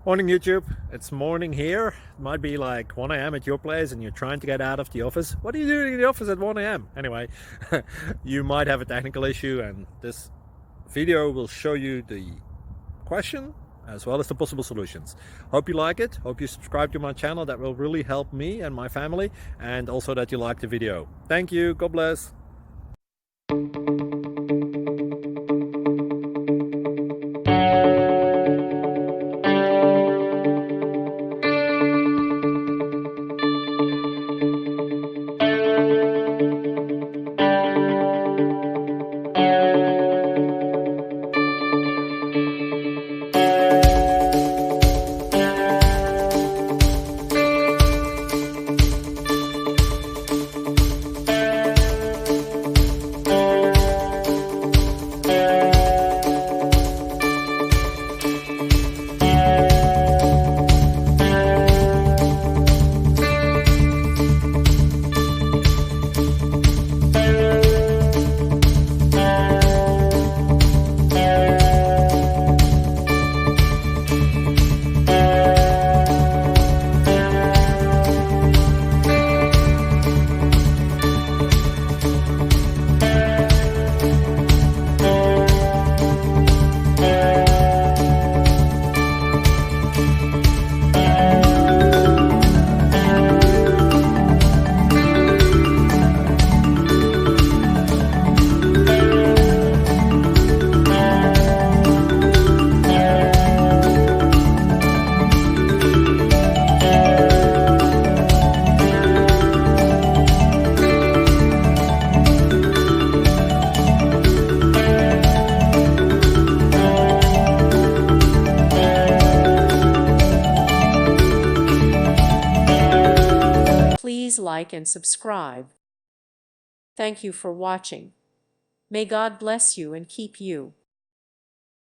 Morning YouTube, it's morning here. It might be like 1 a.m. at your place and you're trying to get out of the office. What are you doing in the office at 1 a.m.? Anyway, you might have a technical issue and this video will show you the question as well as the possible solutions. Hope you like it, hope you subscribe to my channel. That will really help me and my family, and also that you like the video. Thank you, God bless. Please like and subscribe. Thank you for watching. May God bless you and keep you.